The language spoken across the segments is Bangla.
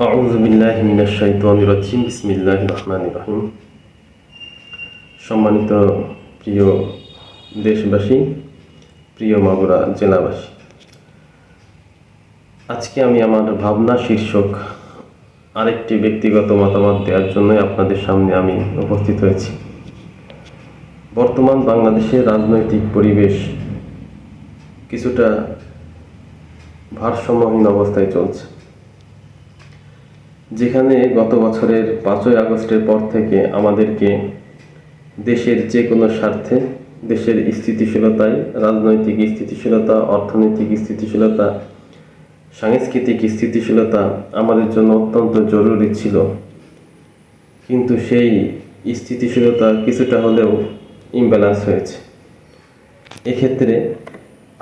আউযু বিল্লাহি মিনাশ শাইতানির রাজিম বিসমিল্লাহির রহমানির রহিম। সম্মানিত প্রিয় দেশবাসী, প্রিয় মাগুরা জেলাবাসী, আজকে আমি আমার ভাবনা শীর্ষক আরেকটি ব্যক্তিগত মতামত দেওয়ার জন্য আপনাদের সামনে আমি উপস্থিত হয়েছি। বর্তমান বাংলাদেশের রাজনৈতিক পরিবেশ কিছুটা ভারসাম্যহীন অবস্থায় চলছে, যেখানে গত বছরের 5ই আগস্টের পর থেকে আমাদেরকে দেশের যে কোনো স্বার্থে, দেশের স্থিতিশীলতায়, রাজনৈতিক স্থিতিশীলতা, অর্থনৈতিক স্থিতিশীলতা, সাংস্কৃতিক স্থিতিশীলতা আমাদের জন্য অত্যন্ত জরুরি ছিল। কিন্তু সেই স্থিতিশীলতা কিছুটা হলেও ইমব্যালেন্স হয়েছে। এক্ষেত্রে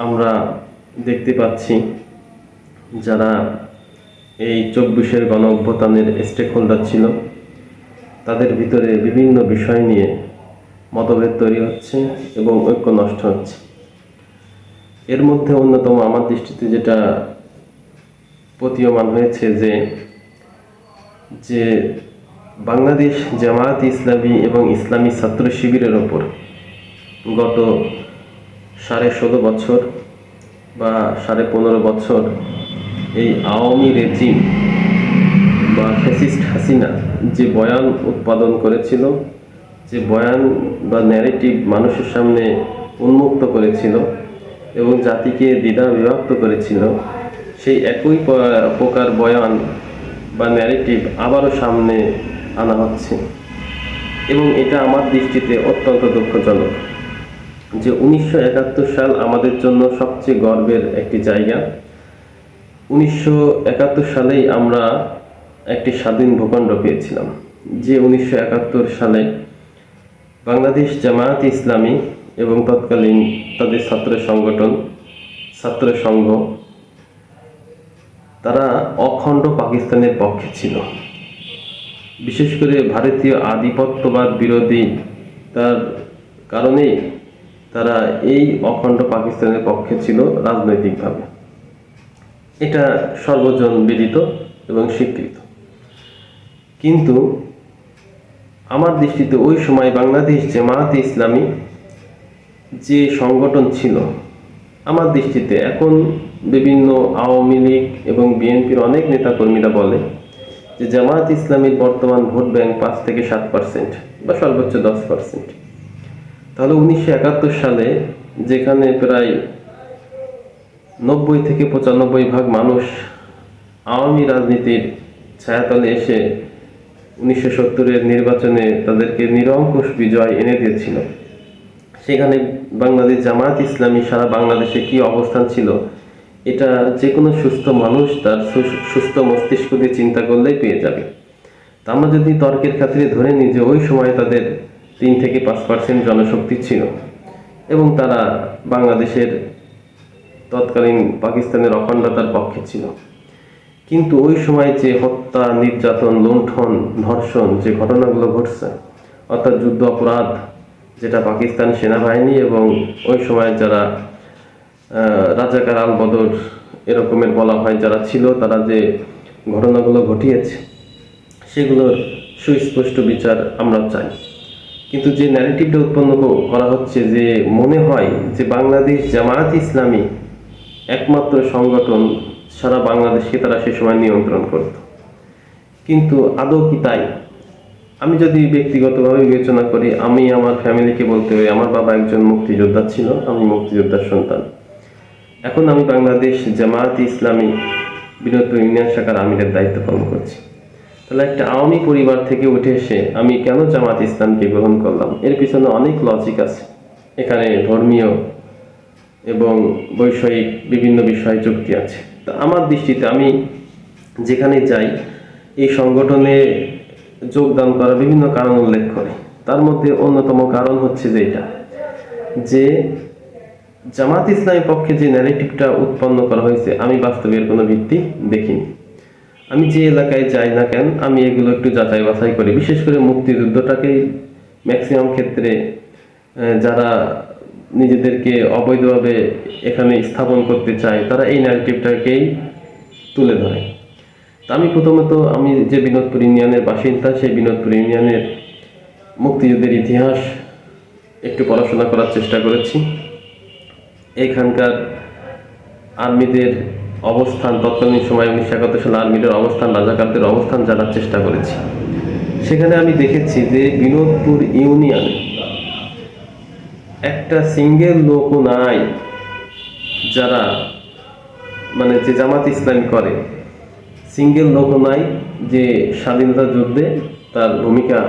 আমরা দেখতে পাচ্ছি যারা এই 24-এর গণ অভ্যুত্থানের স্টেক হোল্ডার ছিল, তাদের ভিতরে বিভিন্ন বিষয় নিয়ে মতভেদ তৈরি হচ্ছে এবং ঐক্য নষ্ট হচ্ছে। এর মধ্যে অন্যতম আমার দৃষ্টিতে যেটা প্রতীয়মান হয়েছে যে বাংলাদেশ জামায়াত ইসলামী এবং ইসলামী ছাত্র শিবিরের ওপর গত 16.5 বছর বা 15.5 বছর এই আওয়ামী রেজিম বা ফ্যাসিস্ট হাসিনা যে বয়ান উৎপাদন করেছিল, যে বয়ান বা ন্যারেটিভ মানুষের সামনে উন্মুক্ত করেছিল এবং জাতিকে দ্বিধা বিভক্ত করেছিল, সেই একই প্রকার বয়ান বা ন্যারেটিভ আবারও সামনে আনা হচ্ছে। এবং এটা আমার দৃষ্টিতে অত্যন্ত দুঃখজনক যে 1971 সাল আমাদের জন্য সবচেয়ে গর্বের একটি জায়গা। 1971 সালেই আমরা একটি স্বাধীন ভূখণ্ড পেয়েছিলাম, যে 1971 সালে বাংলাদেশ জামায়াত ইসলামী এবং তৎকালীন তাদের ছাত্র সংগঠন ছাত্র সংঘ তারা অখণ্ড পাকিস্তানের পক্ষে ছিল। বিশেষ করে ভারতীয় আধিপত্যবাদ বিরোধী তার কারণেই তারা এই অখণ্ড পাকিস্তানের পক্ষে ছিল রাজনৈতিকভাবে। এটা সর্বজন বিদিত এবং স্বীকৃত। কিন্তু আমার দৃষ্টিতে ওই সময় বাংলাদেশ জামায়াত ইসলামী যে সংগঠন ছিল, আমার দৃষ্টিতে এখন বিভিন্ন আওয়ামী লীগ এবং বিএনপির অনেক নেতাকর্মীরা বলে যে জামায়াত ইসলামীর বর্তমান ভোট ব্যাংক 5 থেকে 7% বা সর্বোচ্চ 10%। তাহলে 1971 সালে যেখানে প্রায় 90 থেকে 95% মানুষ আওয়ামী রাজনীতির ছায়াতলে এসে 1970-এর নির্বাচনে তাদেরকে নিরঙ্কুশ বিজয় এনে দিয়েছিল, সেখানে বাংলাদেশ জামায়াত ইসলামী সারা বাংলাদেশে কি অবস্থান ছিল এটা যে কোনো সুস্থ মানুষ তার সুস্থ মস্তিষ্ক দিয়ে চিন্তা করলেই পেয়ে যাবে। তা আমরা যদি তর্কের খাতিরে ধরে নিই যে ওই সময় তাদের 3 থেকে 5% জনশক্তি ছিল এবং তারা বাংলাদেশের তৎকালীন পাকিস্তানের অখণ্ডতার পক্ষে ছিল, কিন্তু ওই সময় যে হত্যা, নির্যাতন, লুণ্ঠন, ধর্ষণ যে ঘটনাগুলো ঘটছে, অর্থাৎ যুদ্ধ অপরাধ যেটা পাকিস্তান সেনাবাহিনী এবং ওই সময় যারা রাজাকার আল বদর এরকমের বলা হয় যারা ছিল, তারা যে ঘটনাগুলো ঘটিয়েছে সেগুলোর সুস্পষ্ট বিচার আমরা চাই। কিন্তু যে ন্যারেটিভটা উৎপন্ন করা হচ্ছে যে মনে হয় যে বাংলাদেশ জামায়াত ইসলামী একমাত্র সংগঠন সারা বাংলাদেশকে তারা সে সময় নিয়ন্ত্রণ করত, কিন্তু আদৌ কি তাই? আমি যদি ব্যক্তিগতভাবে বিবেচনা করি, আমি আমার ফ্যামিলিকে বলতে পারি আমার বাবা একজন মুক্তিযোদ্ধা ছিল, আমি মুক্তিযোদ্ধার সন্তান। এখন আমি বাংলাদেশ জামায়াত ইসলামী বিনোদপুর ইউনিয়ন শাখার আমিরের দায়িত্ব পালন করছি। তাহলে একটা আওয়ামী পরিবার থেকে উঠে এসে আমি কেন জামায়াত ইসলামকে গ্রহণ করলাম? এর পিছনে অনেক লজিক আছে। এখানে ধর্মীয় এবং বৈষয়িক বিভিন্ন বিষয় যুক্তি আছে। তা আমার দৃষ্টিতে আমি যেখানে যাই এই সংগঠনে যোগদান করার বিভিন্ন কারণ উল্লেখ করে, তার মধ্যে অন্যতম কারণ হচ্ছে যে জামায়াত ইসলামের পক্ষে যে ন্যারেটিভটা উৎপন্ন করা হয়েছে আমি বাস্তবে এর কোনো ভিত্তি দেখিনি। আমি যে এলাকায় যাই না কেন আমি এগুলো একটু যাচাই বাছাই করি। বিশেষ করে মুক্তিযুদ্ধটাকেই ম্যাক্সিমাম ক্ষেত্রে যারা নিজেদেরকে অবৈধভাবে এখানে স্থাপন করতে চায় তারা এই ন্যারেটিভটাকেই তুলে ধরে। তো আমি প্রথমত আমি যে বিনোদপুর ইউনিয়নের বাসিন্দা, সেই বিনোদপুর ইউনিয়নের মুক্তিযুদ্ধের ইতিহাস একটু পড়াশোনা করার চেষ্টা করেছি। এখানকার আর্মিদের অবস্থান, তৎকালীন সময় 1971 সালে আর্মিদের অবস্থান, রাজাকারদের অবস্থান জানার চেষ্টা করেছি। সেখানে আমি দেখেছি যে বিনোদপুর ইউনিয়নে একটা সিঙ্গেল লোকও নাই যারা মানে যে জামাত ইসলামী করে, সিঙ্গেল লোকও নাই যে স্বাধীনতা যুদ্ধে তার ভূমিকা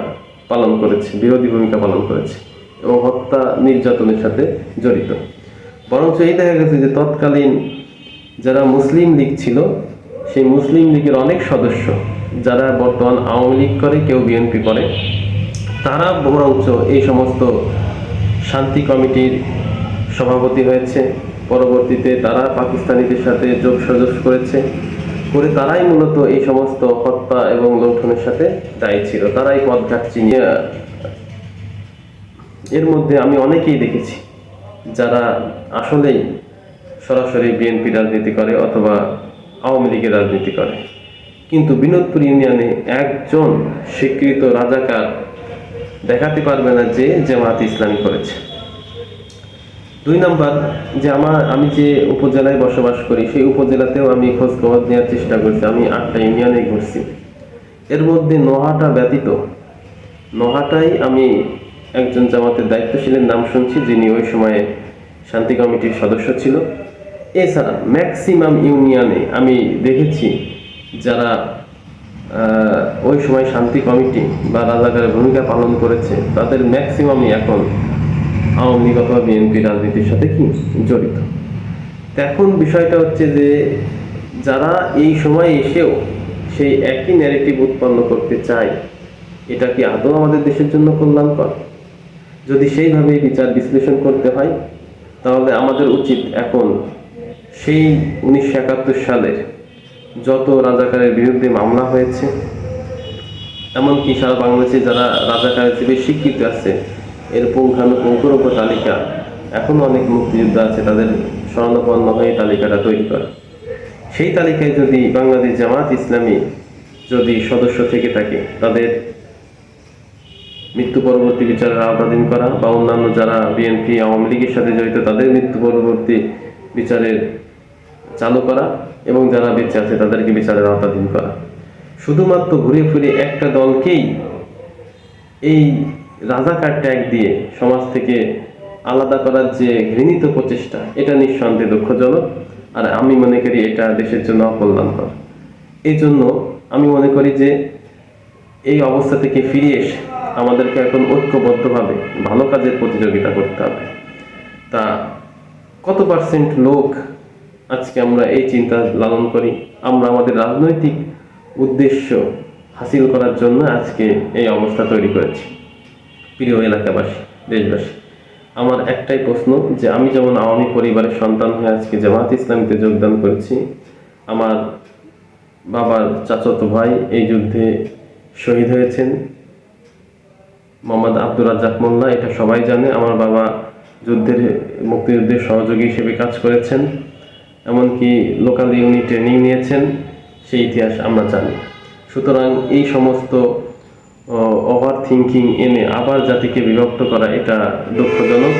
পালন করেছে, বিরোধী ভূমিকা পালন করেছে এবং হত্যা নির্যাতনের সাথে জড়িত। বরঞ্চ এই দেখা গেছে যে তৎকালীন যারা মুসলিম লীগ ছিল, সেই মুসলিম লীগের অনেক সদস্য যারা বর্তমান আওয়ামী লীগ করে, কেউ বিএনপি করে, তারা বরঞ্চ এই সমস্ত শান্তি কমিটির সভাপতি হয়েছে। পরবর্তীতে তারা পাকিস্তানিদের সাথে যোগসাজশ করে তারাই মূলত এই সমস্ত হত্যা এবং লুণ্ঠনের সাথে দায়ী ছিল, তারাই পথঘাট চিনিয়ে। এর মধ্যে আমি অনেকেই দেখেছি যারা আসলেই সরাসরি বিএনপি রাজনীতি করে অথবা আওয়ামী লীগের রাজনীতি করে, কিন্তু বিনোদপুর ইউনিয়নে একজন স্বীকৃত রাজাকার দেখাতে পারবে না যে জামাত ইসলামী করেছে। 2 নাম্বার, যে আমি যে উপজেলায় বসবাস করি, সেই উপজেলাতেও আমি খোঁজ খবর নেওয়ার চেষ্টা করছি। আমি 8টা ইউনিয়নে ঘুরছি। এর মধ্যে নোহাটা ব্যতীত, নোহাটাই আমি একজন জামাতের দায়িত্বশীলের নাম শুনছি যিনি ওই সময়ে শান্তি কমিটির সদস্য ছিল। এছাড়া ম্যাক্সিমাম ইউনিয়নে আমি দেখেছি যারা ওই সময় শান্তি কমিটি বা রাজাকারের ভূমিকা পালন করেছে, তাদের ম্যাক্সিমামই এখন আওয়ামী লীগ অথবা বিএনপি রাজনীতির সাথে কি জড়িত। এখন বিষয়টা হচ্ছে যে যারা এই সময় এসেও সেই একই ন্যারেটিভ উৎপন্ন করতে চায়, এটা কি আদৌ আমাদের দেশের জন্য কল্যাণকর? যদি সেইভাবে বিচার বিশ্লেষণ করতে হয়, তাহলে আমাদের উচিত এখন সেই 1971 সালের যত রাজাকারের বিরুদ্ধে মামলা হয়েছে, এমনকি সারা বাংলাদেশে যারা রাজাকারের হিসেবে স্বীকৃত আছে, এর পুঙ্খানুপুঙ্খরূপ তালিকা এখনো অনেক মুক্তিযোদ্ধা আছে, তাদের শরণাপন্ন হয়ে তালিকাটা তৈরি করা। সেই তালিকায় যদি বাংলাদেশ জামাত ইসলামী যদি সদস্য থেকে থাকে, তাদের মৃত্যু পরবর্তী বিচারের আওতাধীন করা, বা অন্যান্য যারা বিএনপি আওয়ামী লীগের সাথে জড়িত তাদের মৃত্যু পরবর্তী বিচারের চালু করা, এবং যারা বেঁচে আছে তাদেরকে বিচারের আওতাধীন করা। শুধুমাত্র ঘুরে ফিরে একটা দলকেই এই রাজাকার ট্যাগ দিয়ে সমাজ থেকে আলাদা করার যে ঘৃণিত প্রচেষ্টা, এটা নিঃসন্দেহে দুঃখজনক। আর আমি মনে করি এটা দেশের জন্য অকল্যাণকর। এই জন্য আমি মনে করি যে এই অবস্থা থেকে ফিরিয়ে এসে আমাদেরকে এখন ঐক্যবদ্ধভাবে ভালো কাজের প্রতিযোগিতা করতে হবে। তা কত পার্সেন্ট লোক আজকে আমরা এই চিন্তা লালন করি? আমরা আমাদের রাজনৈতিক উদ্দেশ্য হাসিল করার জন্য আজকে এই অবস্থা তৈরি করেছি। প্রিয় এলাকাবাসী, দেশবাসী, আমার একটাই প্রশ্ন, যে আমি যেমন আওয়ামী পরিবারের সন্তান হয়ে আজকে জামাত ইসলামীতে যোগদান করেছি, আমার বাবার চাচাতো ভাই এই যুদ্ধে শহীদ হয়েছেন, মোহাম্মদ আব্দুর রাজ্জাক মোল্লা, এটা সবাই জানে। আমার বাবা মুক্তিযুদ্ধের সহযোগী হিসেবে কাজ করেছেন, এমনকি লোকাল ইউনিট ট্রেনিং নিয়েছেন, সেই ইতিহাস আমরা জানি। সুতরাং এই সমস্ত ওভার থিঙ্কিং এনে আবার জাতিকে বিভক্ত করা, এটা দুঃখজনক।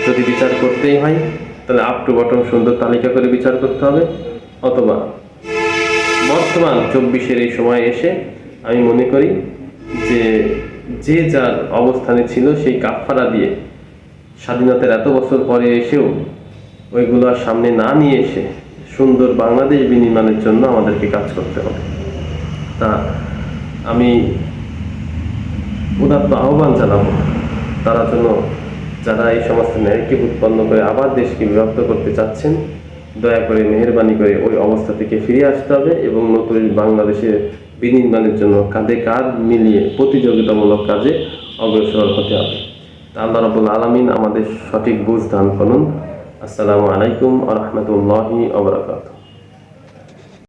যদি বিচার করতেই হয় তাহলে আপ টু বটম সুন্দর তালিকা করে বিচার করতে হবে, অথবা বর্তমান 24-এর এই সময় এসে আমি মনে করি যে যার অবস্থানে ছিল সেই কাফফারা দিয়ে স্বাধীনতার এত বছর পরে এসেও ওইগুলো আর সামনে না নিয়ে এসে সুন্দর বাংলাদেশ বিনির্মাণের জন্য আমাদেরকে কাজ করতে হবে। তা আমি উদাত্ত আহ্বান জানাবো তারা যেন, যারা এই সমস্ত ন্যারেটিভ উৎপন্ন করে আবার দেশকে বিভক্ত করতে চাচ্ছেন, দয়া করে মেহেরবানি করে ওই অবস্থা থেকে ফিরে আসতে হবে এবং নতুন বাংলাদেশের বিনির্মাণের জন্য কাঁধে কাঁধ মিলিয়ে প্রতিযোগিতামূলক কাজে অগ্রসর হতে হবে। আল্লাহ রাব্বুল আলামিন আমাদের সঠিক বুঝ দান করুন। আসসালামু আলাইকুম ওয়া রাহমাতুল্লাহি ওয়া বারাকাতুহু।